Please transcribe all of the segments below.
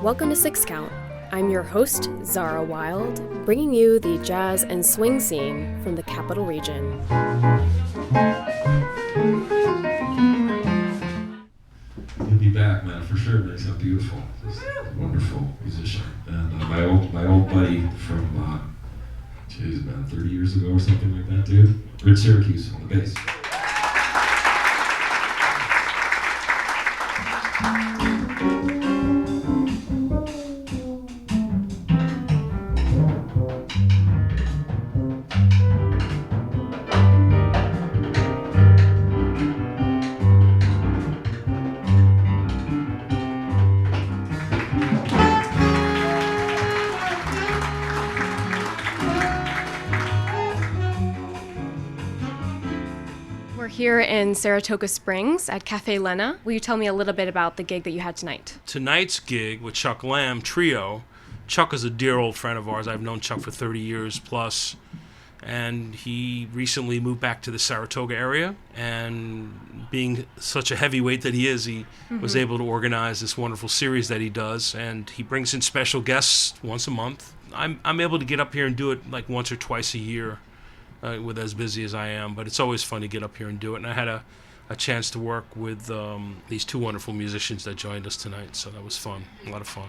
Welcome to Six Count. I'm your host, Xara Wilde, bringing you the jazz and swing scene from the Capital Region. He'll be back, man, for sure. Man, he's beautiful. He's a wonderful musician. And my old buddy from, 30 years ago or something like that, dude. Rich Syracuse on the bass. Here in Saratoga Springs at Caffè Lena. Will you tell me a little bit about the gig that you had tonight? Tonight's gig with Chuck Lamb Trio. Chuck is a dear old friend of ours. I've known Chuck for 30 years plus, and he recently moved back to the Saratoga area, and being such a heavyweight that he is, he was able to organize this wonderful series that he does, and he brings in special guests once a month. I'm able to get up here and do it like once or twice a year. With as busy as I am, but it's always fun to get up here and do it. And I had a chance to work with these two wonderful musicians that joined us tonight, so that was fun, a lot of fun.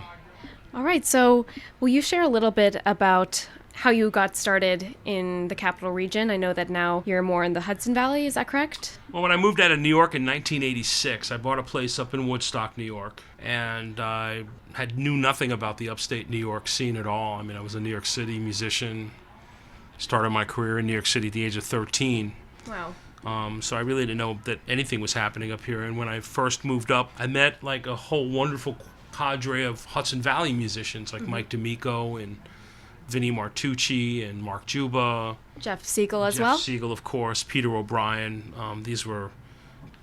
All right, so will you share a little bit about how you got started in the Capital Region? I know that now you're more in the Hudson Valley, is that correct? Well, when I moved out of New York in 1986, I bought a place up in Woodstock, New York, and I knew nothing about the upstate New York scene at all. I mean, I was a New York City musician. Started my career in New York City at the age of 13. Wow. So I really didn't know that anything was happening up here. And when I first moved up, I met like a whole wonderful cadre of Hudson Valley musicians like Mike D'Amico and Vinnie Martucci and Mark Juba. Jeff Siegel as well? Jeff Siegel, of course. Peter O'Brien. These were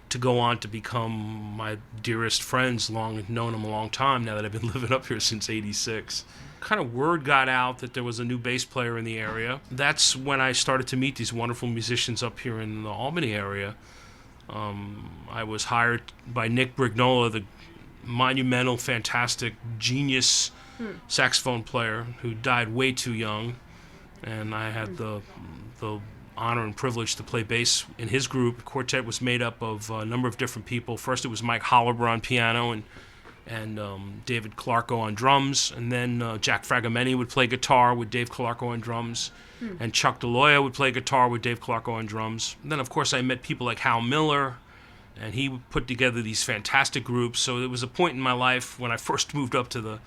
to go on to become my dearest friends. Known them a long time now that I've been living up here since '86. Kind of word got out that there was a new bass player in the area. That's when I started to meet these wonderful musicians up here in the Albany area. I was hired by Nick Brignola, the monumental, fantastic, genius saxophone player who died way too young, and I had the honor and privilege to play bass in his group. The quartet was made up of a number of different people. First it was Mike Holliber on piano and David Clarko on drums, and then Jack Fragomeni would play guitar with Dave Clarko on drums, and Chuck DeLoya would play guitar with Dave Clarko on drums. And then, of course, I met people like Hal Miller, and he put together these fantastic groups. So there was a point in my life when I first moved up to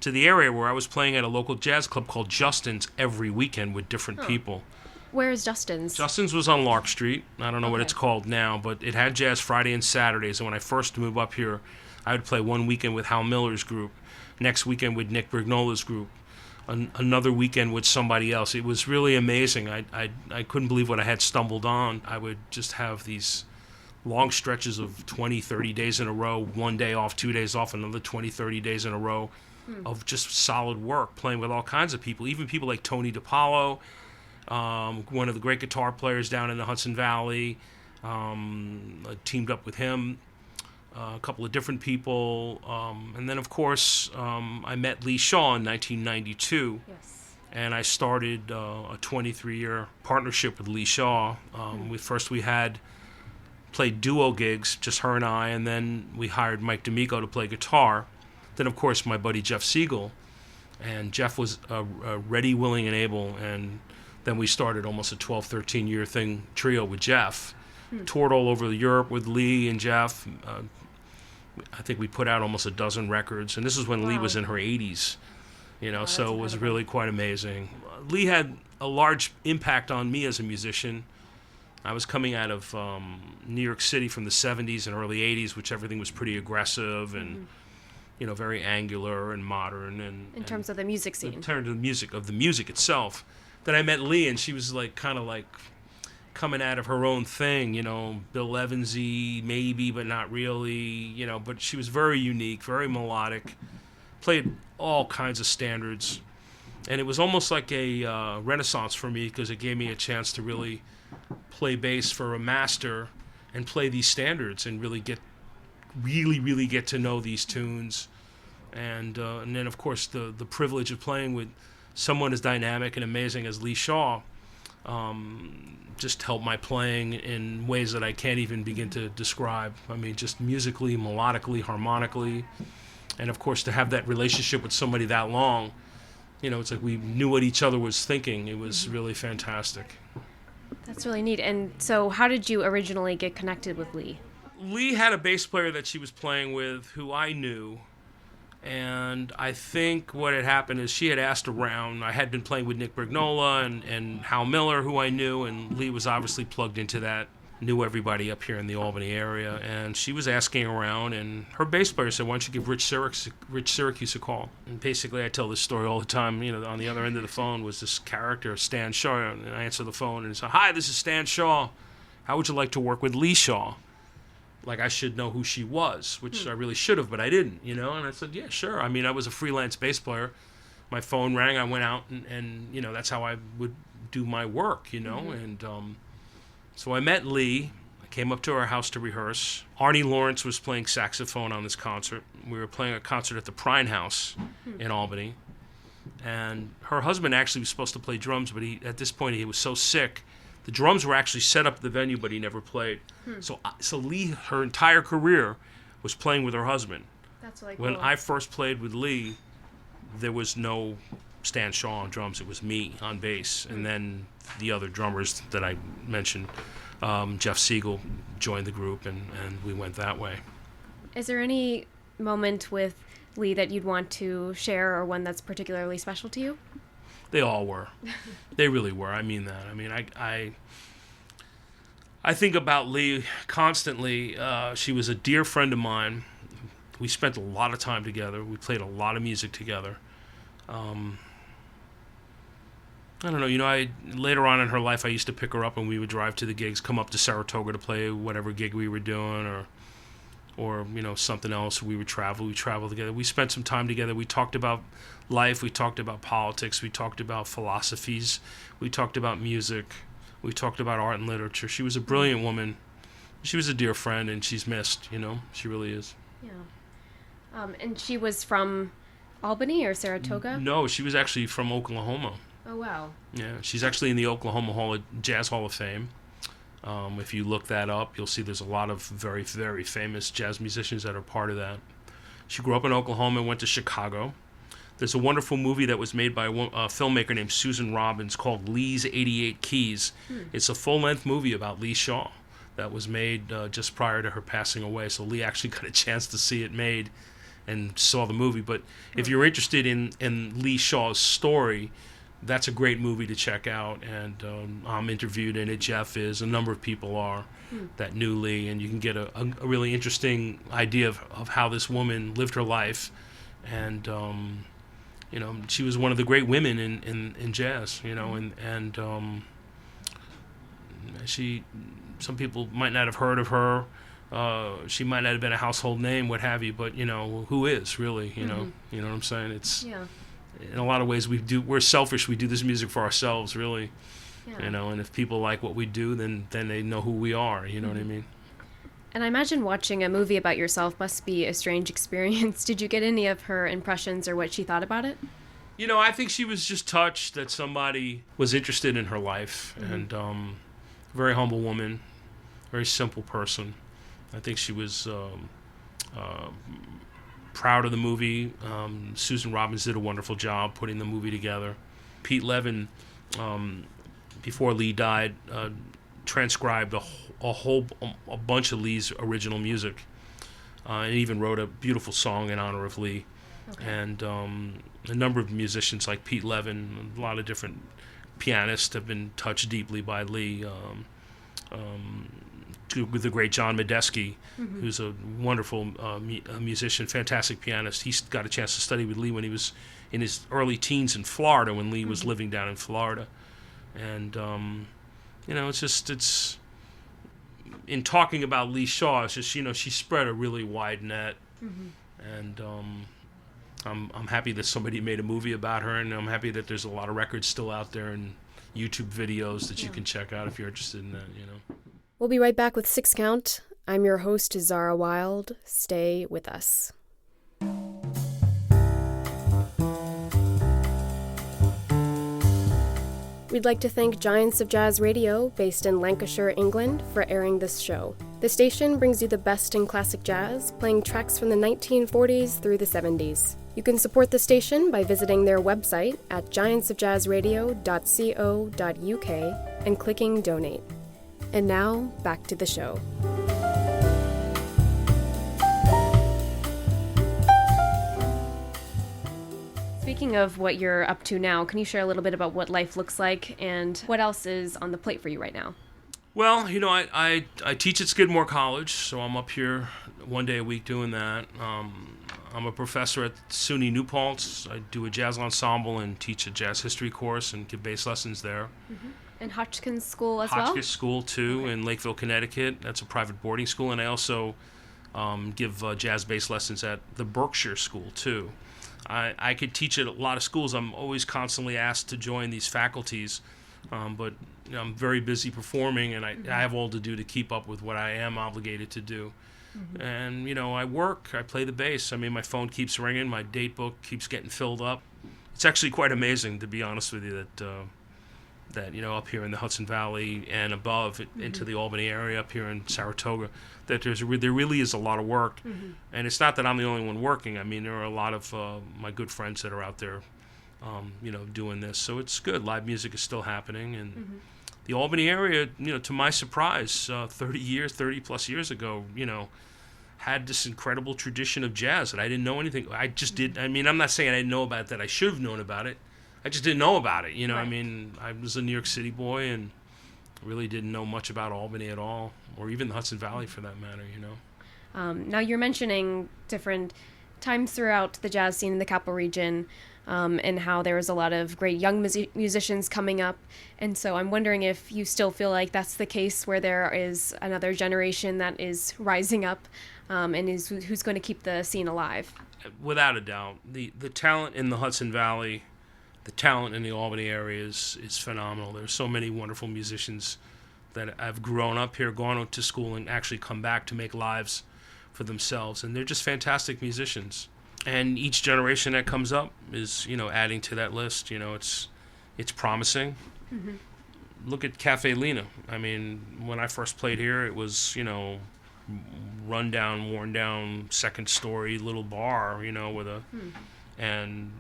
the area where I was playing at a local jazz club called Justin's every weekend with different people. Where is Justin's? Justin's was on Lark Street. I don't know what it's called now, but it had jazz Friday and Saturdays. And when I first moved up here, I would play one weekend with Hal Miller's group, next weekend with Nick Brignola's group, another weekend with somebody else. It was really amazing. I couldn't believe what I had stumbled on. I would just have these long stretches of 20, 30 days in a row, one day off, 2 days off, another 20, 30 days in a row of just solid work, playing with all kinds of people, even people like Tony DiPaolo, one of the great guitar players down in the Hudson Valley. I teamed up with him. A couple of different people, and then of course I met Lee Shaw in 1992, and I started a 23-year partnership with Lee Shaw. We had played duo gigs, just her and I, and then we hired Mike D'Amico to play guitar. Then of course my buddy Jeff Siegel, and Jeff was ready, willing, and able, and then we started almost a 12, 13-year trio with Jeff. Toured all over Europe with Lee and Jeff. I think we put out almost a dozen records, and this is when Lee was in her 80s, so it was really quite amazing. Lee had a large impact on me as a musician. I was coming out of New York City from the 70s and early 80s, which everything was pretty aggressive and very angular and modern. And in terms of the music scene. In terms of the music itself. Then I met Lee, and she was kind of coming out of her own thing, Bill Evans-y, maybe, but not really, but she was very unique, very melodic, played all kinds of standards, and it was almost like a renaissance for me because it gave me a chance to really play bass for a master and play these standards and really get to know these tunes And then, of course, the privilege of playing with someone as dynamic and amazing as Lee Shaw just helped my playing in ways that I can't even begin to describe. I mean, just musically, melodically, harmonically. And, of course, to have that relationship with somebody that long, it's like we knew what each other was thinking. It was really fantastic. That's really neat. And so how did you originally get connected with Lee? Lee had a bass player that she was playing with who I knew. And I think what had happened is she had asked around. I had been playing with Nick Brignola and Hal Miller, who I knew, and Lee was obviously plugged into that, knew everybody up here in the Albany area. And she was asking around, and her bass player said, why don't you give Rich Syracuse a call? And basically, I tell this story all the time. On the other end of the phone was this character, Stan Shaw, and I answer the phone, and he said, hi, this is Stan Shaw. How would you like to work with Lee Shaw? Like I should know who she was, which I really should have, but I didn't, And I said, yeah, sure. I mean, I was a freelance bass player. My phone rang. I went out, and that's how I would do my work, And so I met Lee. I came up to her house to rehearse. Arnie Lawrence was playing saxophone on this concert. We were playing a concert at the Prine House in Albany. And her husband actually was supposed to play drums, but at this point he was so sick. The drums were actually set up at the venue, but he never played. So Lee, her entire career, was playing with her husband. That's really cool. When I first played with Lee, there was no Stan Shaw on drums. It was me on bass. And then the other drummers that I mentioned, Jeff Siegel, joined the group, and we went that way. Is there any moment with Lee that you'd want to share, or one that's particularly special to you? They all were. They really were. I mean that. I mean, I think about Lee constantly. She was a dear friend of mine. We spent a lot of time together. We played a lot of music together. I don't know. Later on in her life, I used to pick her up and we would drive to the gigs, come up to Saratoga to play whatever gig we were doing, or something else. We would travel. We traveled together. We spent some time together. We talked about life. We talked about politics. We talked about philosophies. We talked about music. We talked about art and literature. She was a brilliant woman. She was a dear friend, and she's missed. She really is. Yeah. And she was from Albany or Saratoga? No, she was actually from Oklahoma. Oh, wow. Yeah, she's actually in the Oklahoma Jazz Hall of Fame. If you look that up, you'll see there's a lot of very, very famous jazz musicians that are part of that. She grew up in Oklahoma and went to Chicago. There's a wonderful movie that was made by a filmmaker named Susan Robbins called Lee's 88 Keys. It's a full-length movie about Lee Shaw that was made just prior to her passing away. So Lee actually got a chance to see it made and saw the movie. But if you're interested in Lee Shaw's story, that's a great movie to check out. And I'm interviewed in it. Jeff is. A number of people are that knew Lee. And you can get a really interesting idea of how this woman lived her life. And she was one of the great women in jazz, and some people might not have heard of her. She might not have been a household name, what have you, but who is really, you know what I'm saying? It's in a lot of ways we're selfish. We do this music for ourselves, really, and if people like what we do, then they know who we are. You know what I mean? And I imagine watching a movie about yourself must be a strange experience. Did you get any of her impressions or what she thought about it? I think she was just touched that somebody was interested in her life, and very humble woman, very simple person. I think she was proud of the movie. Susan Robbins did a wonderful job putting the movie together. Pete Levin, before Lee died, transcribed a bunch of Lee's original music, and even wrote a beautiful song in honor of Lee. Okay. And a number of musicians like Pete Levin, a lot of different pianists have been touched deeply by Lee. With the great John Medeski, who's a wonderful musician, fantastic pianist. He got a chance to study with Lee when he was in his early teens in Florida, when Lee was living down in Florida. And it's in talking about Lee Shaw, it's just she spread a really wide net, and I'm happy that somebody made a movie about her, and I'm happy that there's a lot of records still out there and YouTube videos that you can check out if you're interested in that. We'll be right back with Six Count. I'm your host, Xara Wilde. Stay with us. We'd like to thank Giants of Jazz Radio, based in Lancashire, England, for airing this show. The station brings you the best in classic jazz, playing tracks from the 1940s through the 70s. You can support the station by visiting their website at giantsofjazzradio.co.uk and clicking Donate. And now, back to the show. Speaking of what you're up to now, can you share a little bit about what life looks like and what else is on the plate for you right now? Well, I teach at Skidmore College, so I'm up here one day a week doing that. I'm a professor at SUNY New Paltz. I do a jazz ensemble and teach a jazz history course and give bass lessons there. Mm-hmm. And Hotchkiss School as well? Hotchkiss School, too, in Lakeville, Connecticut. That's a private boarding school. And I also give jazz bass lessons at the Berkshire School, too. I could teach at a lot of schools. I'm always constantly asked to join these faculties, but I'm very busy performing, and I have all to do to keep up with what I am obligated to do. Mm-hmm. And, I work, I play the bass. I mean, my phone keeps ringing, my date book keeps getting filled up. It's actually quite amazing, to be honest with you, that up here in the Hudson Valley and above into the Albany area, up here in Saratoga, that there really is a lot of work. Mm-hmm. And it's not that I'm the only one working. I mean, there are a lot of my good friends that are out there, doing this. So it's good. Live music is still happening. And the Albany area, to my surprise, 30 plus years ago, had this incredible tradition of jazz that I didn't know anything. I just did. I mean, I'm not saying I didn't know about it, that I should have known about it. I just didn't know about it, Right. I mean, I was a New York City boy and really didn't know much about Albany at all, or even the Hudson Valley for that matter, Now you're mentioning different times throughout the jazz scene in the Capital Region, and how there was a lot of great young musicians coming up. And so I'm wondering if you still feel like that's the case, where there is another generation that is rising up and who's going to keep the scene alive. Without a doubt. The talent in the Hudson Valley, the talent in the Albany area is phenomenal. There's so many wonderful musicians that have grown up here, gone to school, and actually come back to make lives for themselves. And they're just fantastic musicians. And each generation that comes up is, adding to that list. It's promising. Mm-hmm. Look at Caffè Lena. I mean, when I first played here, it was, run down, worn down, second story little bar, with a... And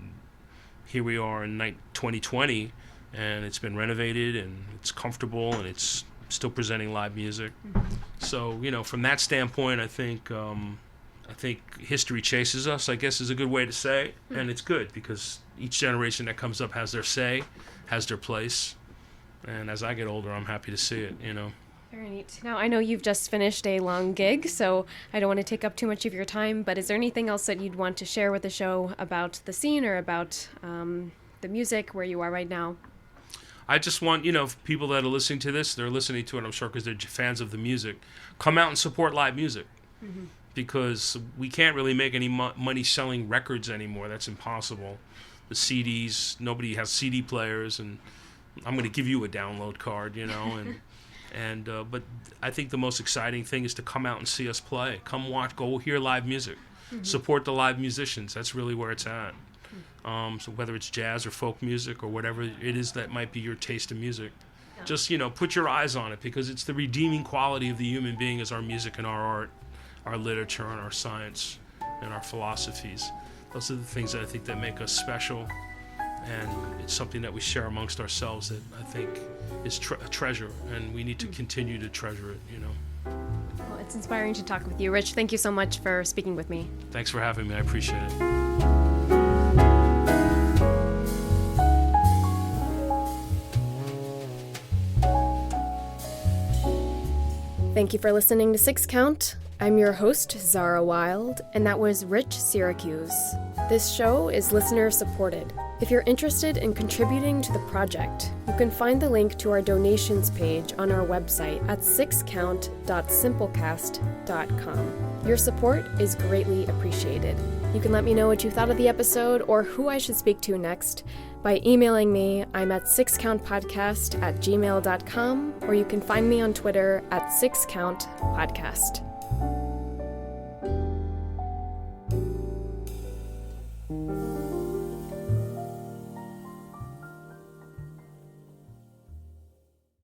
here we are in 2020, and it's been renovated, and it's comfortable, and it's still presenting live music. Mm-hmm. So, from that standpoint, I think history chases us, I guess is a good way to say, and it's good because each generation that comes up has their say, has their place, and as I get older, I'm happy to see it, Very neat. Now, I know you've just finished a long gig, so I don't want to take up too much of your time, but is there anything else that you'd want to share with the show about the scene or about the music, where you are right now? I just want, people that are listening to this, they're listening to it, I'm sure, because they're fans of the music, come out and support live music. Mm-hmm. Because we can't really make any money selling records anymore. That's impossible. The CDs, nobody has CD players, and I'm going to give you a download card, but I think the most exciting thing is to come out and see us play. Come watch, go hear live music. Mm-hmm. Support the live musicians. That's really where it's at. So whether it's jazz or folk music or whatever it is that might be your taste of music, just, put your eyes on it, because it's the redeeming quality of the human being is our music and our art, our literature and our science and our philosophies. Those are the things that I think that make us special, and it's something that we share amongst ourselves that I think is a treasure, and we need to continue to treasure it, Well, it's inspiring to talk with you. Rich, thank you so much for speaking with me. Thanks for having me. I appreciate it. Thank you for listening to Six Count. I'm your host, Xara Wilde, and that was Rich Syracuse. This show is listener-supported. If you're interested in contributing to the project, you can find the link to our donations page on our website at sixcount.simplecast.com. Your support is greatly appreciated. You can let me know what you thought of the episode or who I should speak to next by emailing me. I'm at sixcountpodcast@gmail.com, or you can find me on Twitter at sixcountpodcast.